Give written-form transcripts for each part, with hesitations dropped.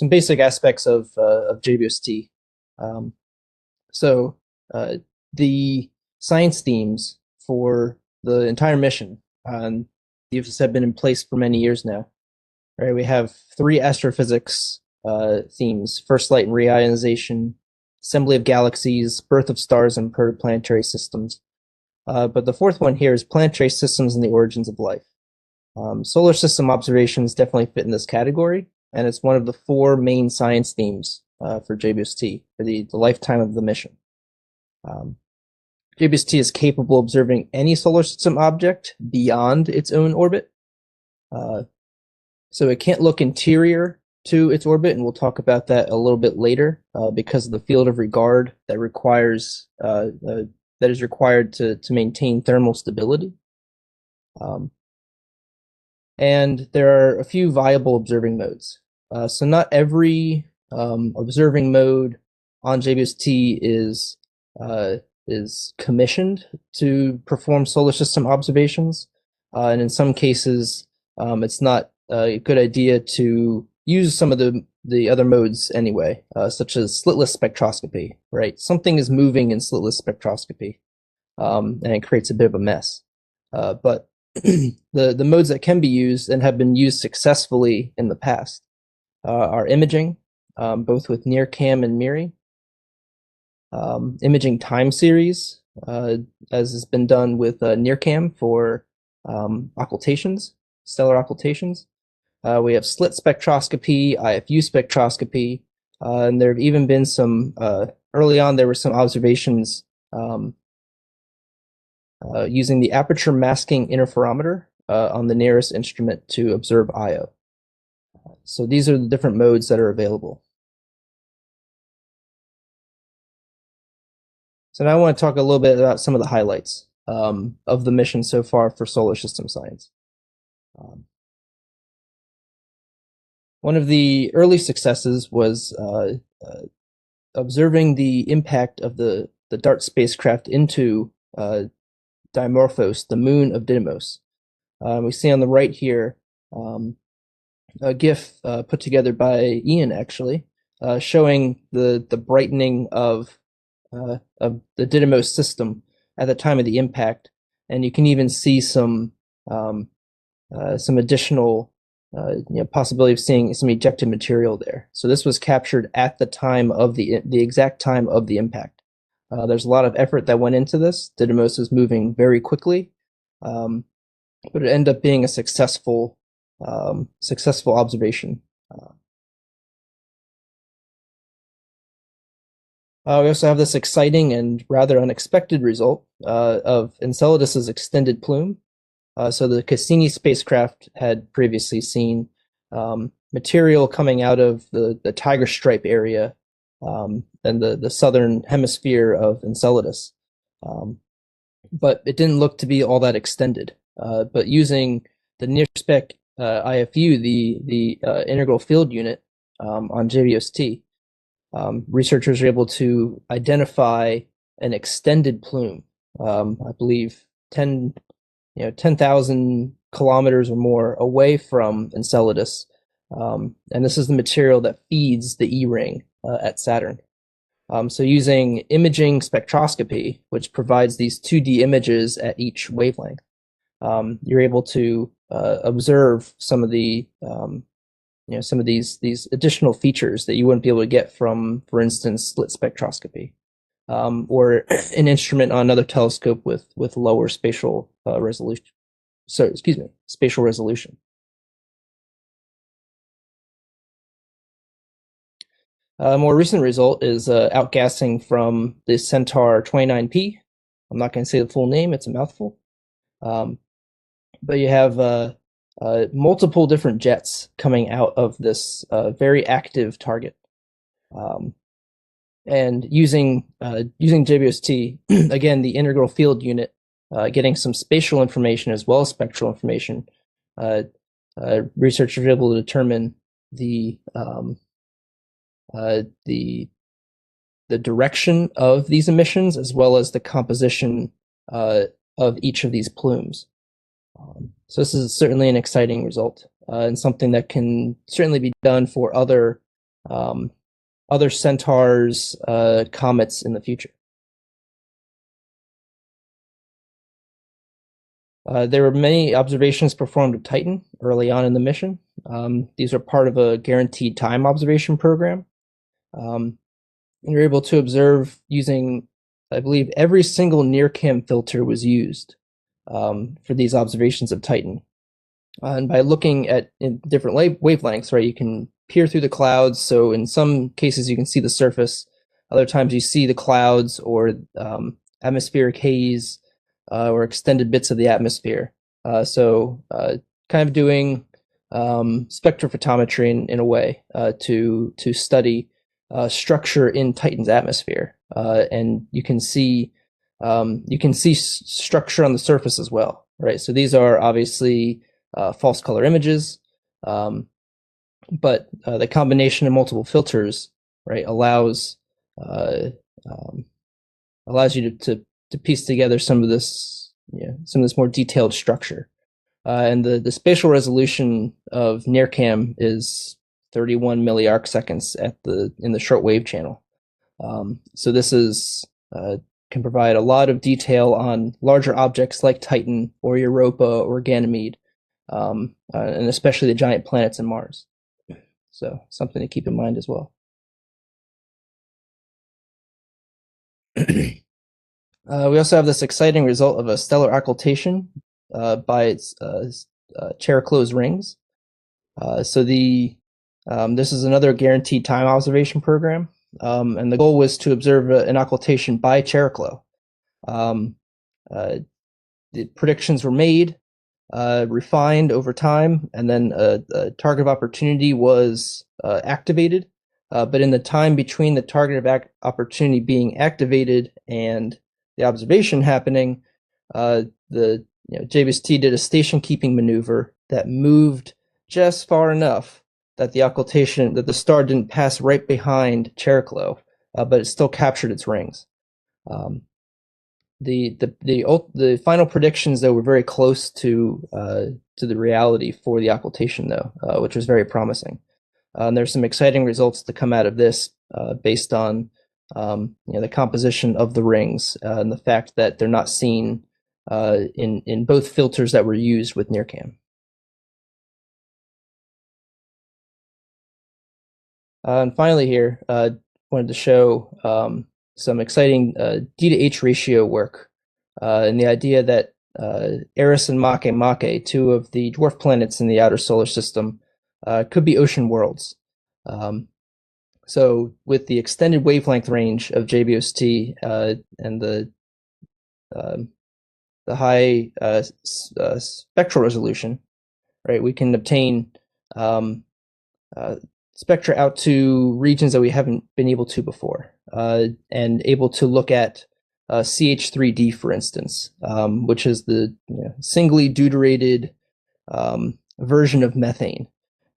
some basic aspects of JWST. So the science themes for the entire mission, these have been in place for many years now. Right, we have 3 astrophysics themes: first light and reionization, assembly of galaxies, birth of stars, and protoplanetary systems. But the 4th one here is planetary systems and the origins of life. Solar system observations definitely fit in this category, and it's one of the 4 main science themes for JWST for the lifetime of the mission. JWST is capable of observing any solar system object beyond its own orbit. So it can't look interior to its orbit, and we'll talk about that a little bit later, because of the field of regard that is required to maintain thermal stability. And there are a few viable observing modes. So not every observing mode on JWST is commissioned to perform solar system observations, and in some cases, it's not a good idea to use some of the other modes anyway, such as slitless spectroscopy. Right, something is moving in slitless spectroscopy, and it creates a bit of a mess. But the modes that can be used and have been used successfully in the past are imaging, both with NIRCam and MIRI, imaging time series, as has been done with NIRCam for occultations, stellar occultations. We have slit spectroscopy, IFU spectroscopy, and there have even been some, early on there were some observations using the aperture masking interferometer on the NIRS instrument to observe Io. So these are the different modes that are available. So now I want to talk a little bit about some of the highlights of the mission so far for solar system science. One of the early successes was observing the impact of the DART spacecraft into Dimorphos, the moon of Didymos. We see on the right here a GIF put together by Ian, actually, showing the brightening of the Didymos system at the time of the impact, and you can even see some additional possibility of seeing some ejected material there. So this was captured at the time of the exact time of the impact. There's a lot of effort that went into this. Didymos is moving very quickly, but it ended up being a successful observation. We also have this exciting and rather unexpected result of Enceladus's extended plume. So the Cassini spacecraft had previously seen material coming out of the Tiger Stripe area and the southern hemisphere of Enceladus. But it didn't look to be all that extended. But using the NIRSpec IFU, the integral field unit on JWST, researchers are able to identify an extended plume. I believe 10,000 kilometers or more away from Enceladus, and this is the material that feeds the E-ring at Saturn. So using imaging spectroscopy, which provides these 2D images at each wavelength, you're able to observe some of the some of these additional features that you wouldn't be able to get from, for instance, slit spectroscopy, or an instrument on another telescope with lower spatial resolution. So, excuse me, spatial resolution. A more recent result is outgassing from the Centaur 29P. I'm not going to say the full name; it's a mouthful. But you have multiple different jets coming out of this very active target. And using JWST, again, the integral field unit, getting some spatial information as well as spectral information, researchers were able to determine the direction of these emissions as well as the composition of each of these plumes. So this is certainly an exciting result, and something that can certainly be done for other other centaurs, comets in the future. There were many observations performed of Titan early on in the mission. These are part of a guaranteed time observation program. And you're able to observe using, I believe, every single NIRCam filter was used for these observations of Titan. And by looking at different wavelengths, right, you can peer through the clouds. So in some cases, you can see the surface. Other times, you see the clouds or atmospheric haze or extended bits of the atmosphere. So kind of doing spectrophotometry in a way to study structure in Titan's atmosphere, and you can see structure on the surface as well, right? So these are obviously false color images, but the combination of multiple filters, right, allows you to piece together some of this more detailed structure. And the spatial resolution of NIRCam is 31 milliarc seconds in the shortwave channel. So this can provide a lot of detail on larger objects like Titan or Europa or Ganymede, and especially the giant planets in Mars. So something to keep in mind as well. We also have this exciting result of a stellar occultation by its Cheroklo's rings. So this is another guaranteed time observation program, and the goal was to observe an occultation by Cheroklo. The predictions were made, refined over time, and then a target of opportunity was activated. But in the time between the target of opportunity being activated and the observation happening, JWST did a station keeping maneuver that moved just far enough that the star didn't pass right behind Cheroklo, but it still captured its rings. The final predictions, though, were very close to the reality for the occultation, though, which was very promising. And there's some exciting results to come out of this based on the composition of the rings and the fact that they're not seen in both filters that were used with NIRCam. And finally here, wanted to show some exciting D to H ratio work, and the idea that Eris and Makemake, two of the dwarf planets in the outer solar system, could be ocean worlds. So with the extended wavelength range of JWST and the high spectral resolution, right, we can obtain spectra out to regions that we haven't been able to before, and able to look at CH3D, for instance, which is the singly deuterated version of methane.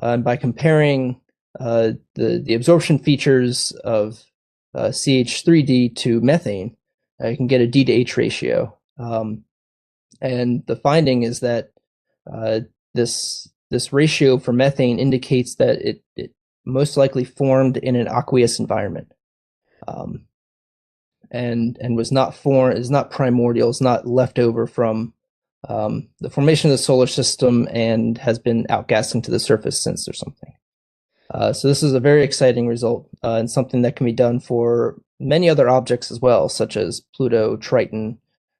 And by comparing the absorption features of CH3D to methane, you can get a D to H ratio. And the finding is that this ratio for methane indicates that it most likely formed in an aqueous environment, and is not primordial, is not left over from the formation of the solar system and has been outgassed into the surface since or something. So this is a very exciting result, and something that can be done for many other objects as well, such as Pluto, Triton,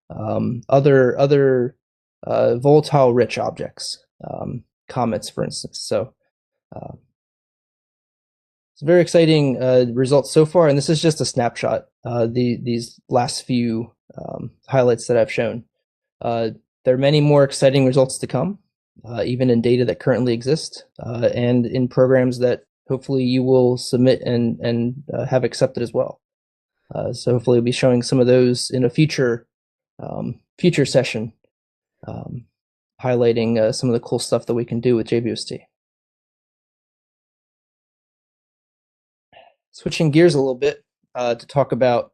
other volatile-rich objects, comets, for instance. So it's very exciting results so far, and this is just a snapshot. These last few highlights that I've shown. There are many more exciting results to come, even in data that currently exist, and in programs that hopefully you will submit and have accepted as well. So hopefully we'll be showing some of those in a future session, highlighting some of the cool stuff that we can do with JWST. Switching gears a little bit to talk about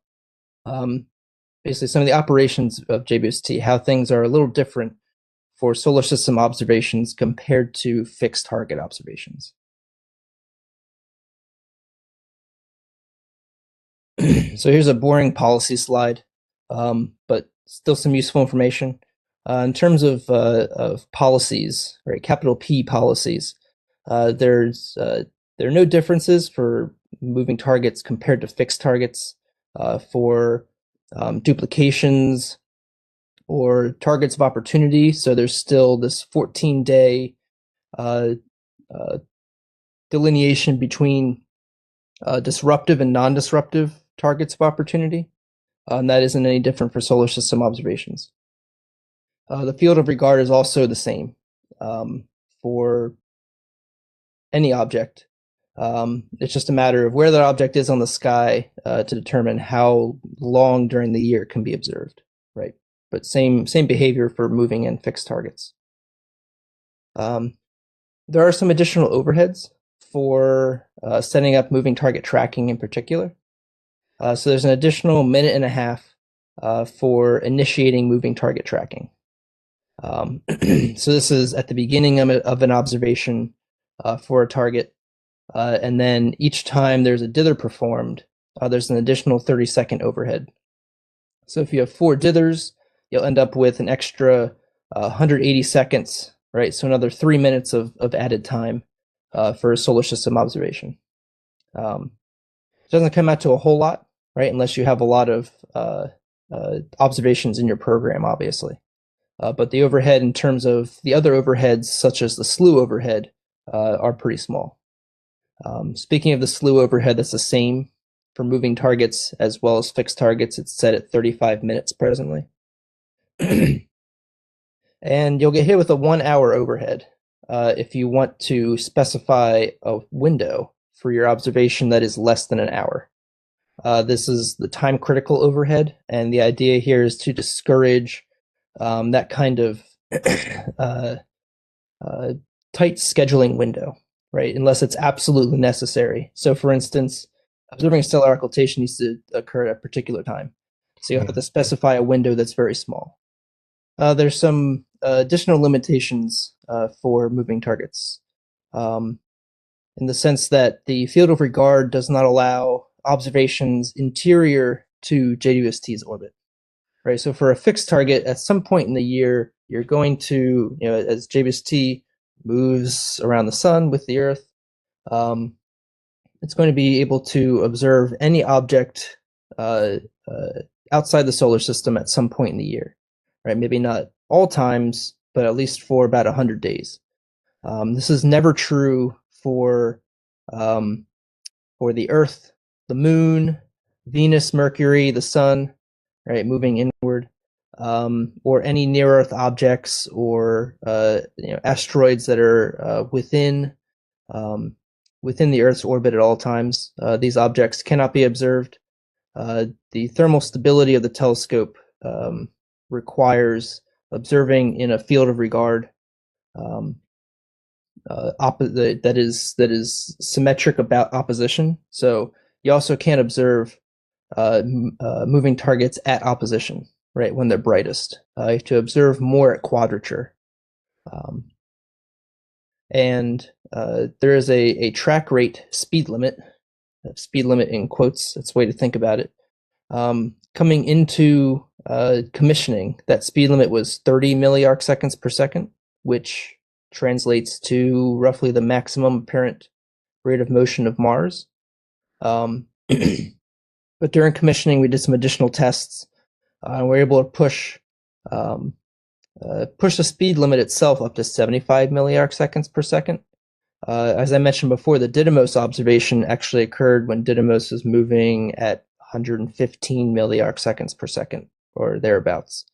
basically some of the operations of JWST, how things are a little different for solar system observations compared to fixed target observations. So here's a boring policy slide, but still some useful information. In terms of policies, right, capital P policies, there are no differences for moving targets compared to fixed targets for duplications or targets of opportunity. So there's still this 14-day delineation between disruptive and non-disruptive targets of opportunity. And that isn't any different for solar system observations. The field of regard is also the same for any object. It's just a matter of where that object is on the sky to determine how long during the year it can be observed, right? But same behavior for moving and fixed targets. There are some additional overheads for setting up moving target tracking in particular. So there's an additional minute and a half for initiating moving target tracking. So this is at the beginning of an observation for a target. And then each time there's a dither performed, there's an additional 30-second overhead. So if you have 4 dithers, you'll end up with an extra 180 seconds, right? So another 3 minutes of added time for a solar system observation. It doesn't come out to a whole lot, right? Unless you have a lot of observations in your program, obviously. But the overhead in terms of the other overheads, such as the slew overhead, are pretty small. Speaking of the slew overhead, that's the same for moving targets as well as fixed targets. It's set at 35 minutes presently. And you'll get hit with a 1-hour overhead if you want to specify a window for your observation that is less than an hour. This is the time critical overhead, and the idea here is to discourage that kind of tight scheduling window, right? Unless it's absolutely necessary. So for instance, observing stellar occultation needs to occur at a particular time. So you have to specify a window that's very small. There's some additional limitations for moving targets in the sense that the field of regard does not allow observations interior to JWST's orbit, right? So for a fixed target, at some point in the year, you're going to, as JWST moves around the sun with the Earth, it's going to be able to observe any object outside the solar system at some point in the year, right? Maybe not all times, but at least for about 100 days. This is never true for the Earth, the Moon, Venus, Mercury, the Sun, right, moving inward, or any near-Earth objects or asteroids that are within the Earth's orbit at all times. These objects cannot be observed. The thermal stability of the telescope requires observing in a field of regard that is symmetric about opposition. So you also can't observe moving targets at opposition, right, when they're brightest. You have to observe more at quadrature. And there is a track rate speed limit in quotes, that's a way to think about it. Coming into commissioning, that speed limit was 30 milliarc seconds per second, which translates to roughly the maximum apparent rate of motion of Mars. But during commissioning, we did some additional tests. We were able to push the speed limit itself up to 75 milliarc seconds per second. As I mentioned before, the Didymos observation actually occurred when Didymos was moving at 115 milliarc seconds per second, or thereabouts.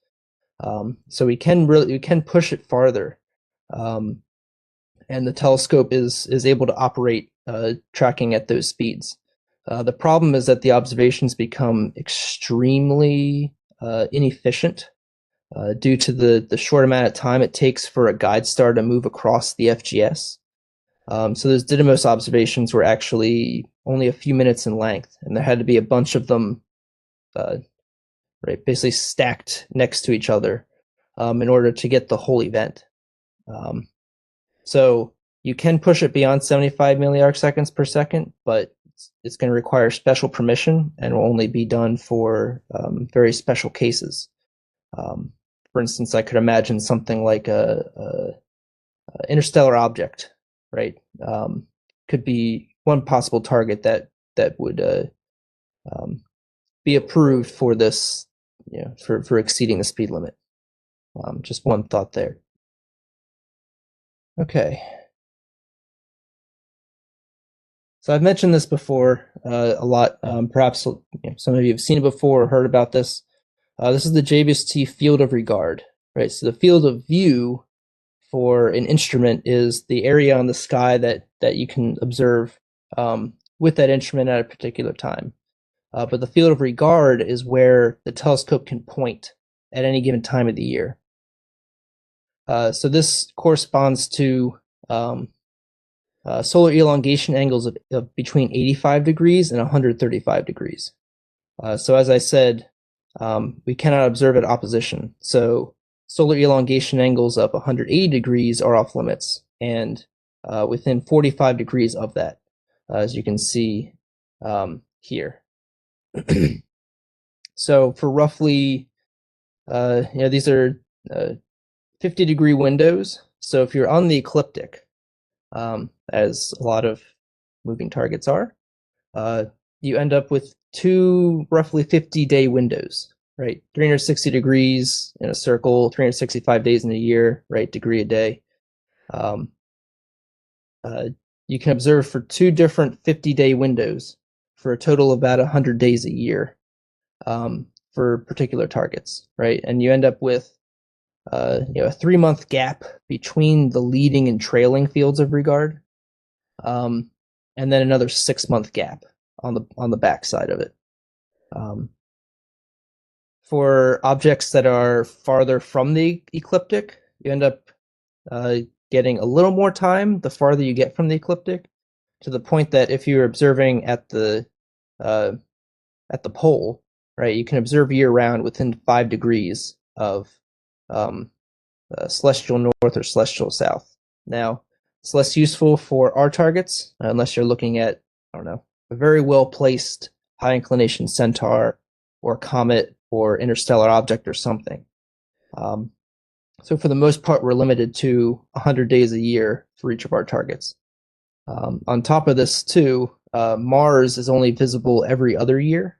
So we can push it farther, and the telescope is able to operate tracking at those speeds. The problem is that the observations become extremely inefficient due to the short amount of time it takes for a guide star to move across the FGS. So those Didymos observations were actually only a few minutes in length, and there had to be a bunch of them right, basically stacked next to each other in order to get the whole event. So you can push it beyond 75 milliarc seconds per second, but it's going to require special permission and will only be done for very special cases. For instance, I could imagine something like a interstellar object, right? Could be one possible target that would be approved for this, for exceeding the speed limit. Just one thought there. Okay. So I've mentioned this before a lot. Perhaps some of you have seen it before or heard about this. This is the JWST field of regard, right? So the field of view for an instrument is the area on the sky that you can observe with that instrument at a particular time. But the field of regard is where the telescope can point at any given time of the year. So this corresponds to solar elongation angles of between 85 degrees and 135 degrees. So as I said, we cannot observe at opposition. So solar elongation angles of 180 degrees are off limits, and within 45 degrees of that, as you can see here. So for roughly, these are 50-degree windows. So if you're on the ecliptic, as a lot of moving targets are, you end up with two roughly 50-day windows, right? 360 degrees in a circle, 365 days in a year, right? Degree a day. You can observe for two different 50-day windows for a total of about 100 days a year for particular targets, right? And you end up with a 3-month gap between the leading and trailing fields of regard, and then another 6-month gap on the back side of it. For objects that are farther from the ecliptic, you end up getting a little more time the farther you get from the ecliptic, to the point that if you're observing at the pole, right, you can observe year-round within 5 degrees of celestial north or celestial south. Now, it's less useful for our targets unless you're looking at, I don't know, a very well-placed high-inclination centaur or comet or interstellar object or something. So for the most part, we're limited to 100 days a year for each of our targets. On top of this, too, Mars is only visible every other year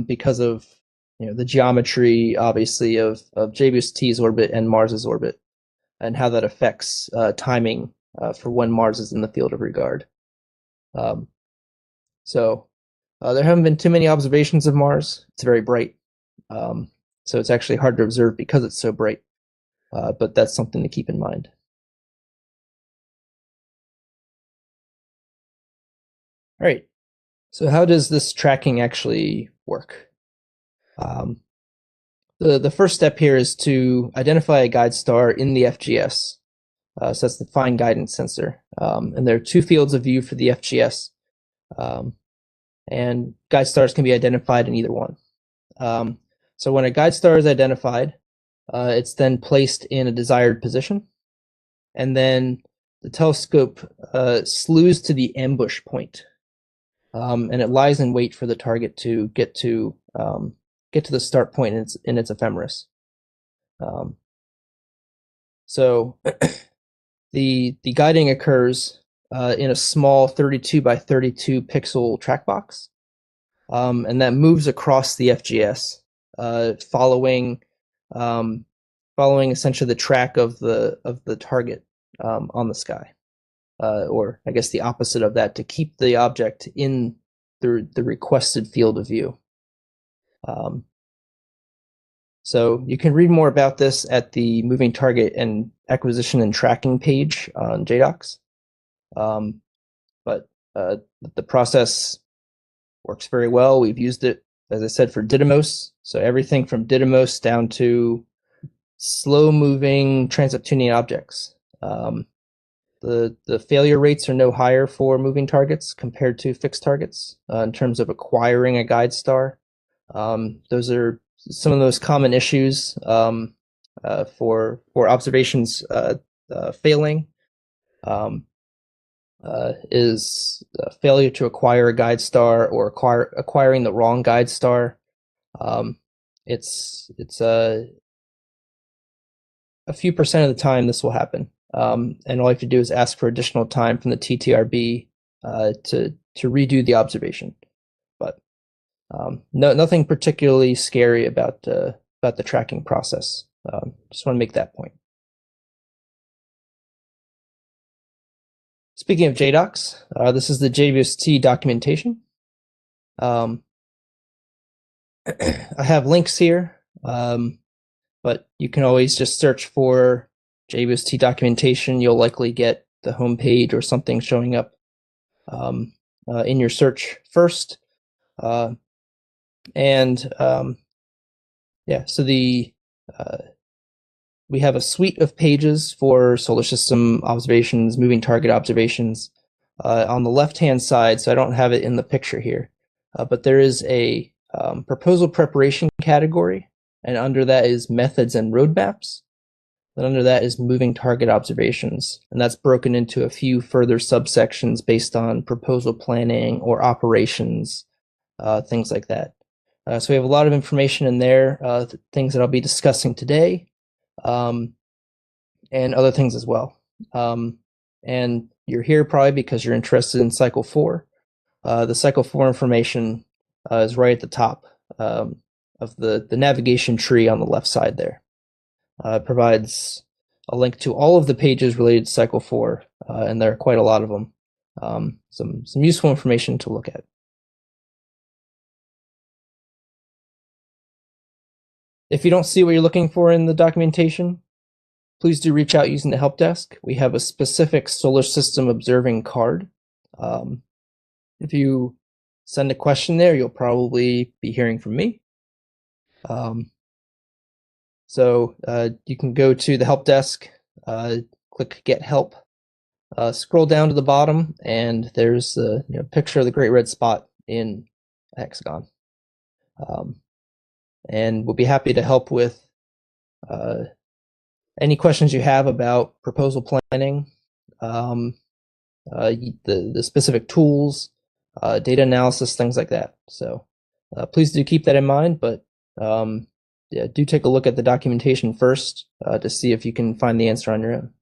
because of the geometry, obviously, of JWST's orbit and Mars's orbit, and how that affects timing for when Mars is in the field of regard. So there haven't been too many observations of Mars. It's very bright. So it's actually hard to observe because it's so bright. But that's something to keep in mind. All right. So how does this tracking actually work? The first step here is to identify a guide star in the FGS. So that's the fine guidance sensor. And there are two fields of view for the FGS. And guide stars can be identified in either one. So when a guide star is identified, it's then placed in a desired position. And then the telescope slews to the ambush point. And it lies in wait for the target to get to the start point in its ephemeris. So the guiding occurs in a small 32 by 32 pixel track box, and that moves across the FGS, following essentially the track of the target on the sky, or I guess the opposite of that, to keep the object in the requested field of view. So you can read more about this at the Moving Target and Acquisition and Tracking page on JDocs. But the process works very well. We've used it, as I said, for Didymos. So everything from Didymos down to slow-moving trans-Neptunian objects. The failure rates are no higher for moving targets compared to fixed targets in terms of acquiring a guide star. Those are some of those common issues for observations failing. is failure to acquire a guide star or acquiring the wrong guide star. It's a few percent of the time this will happen. And all you have to do is ask for additional time from the TTRB to redo the observation. But nothing particularly scary about the tracking process. Just want to make that point. Speaking of JDocs, this is the JWST documentation. I have links here, but you can always just search for JWST documentation. You'll likely get the homepage or something showing up in your search first. Yeah, so we have a suite of pages for solar system observations, moving target observations. On the left-hand side, so I don't have it in the picture here, but there is a proposal preparation category, and under that is methods and roadmaps. And under that is moving target observations, and that's broken into a few further subsections based on proposal planning or operations, things like that. So we have a lot of information in there, things that I'll be discussing today, and other things as well. And you're here probably because you're interested in Cycle 4. The Cycle 4 information is right at the top of the navigation tree on the left side there. It provides a link to all of the pages related to Cycle 4, and there are quite a lot of them. Some useful information to look at. If you don't see what you're looking for in the documentation, please do reach out using the help desk. We have a specific solar system observing card. If you send a question there, you'll probably be hearing from me. So you can go to the help desk, click Get Help, scroll down to the bottom, and there's a picture of the great red spot in a hexagon. And we'll be happy to help with any questions you have about proposal planning, the specific tools, data analysis, things like that. So please do keep that in mind, but yeah, do take a look at the documentation first to see if you can find the answer on your own.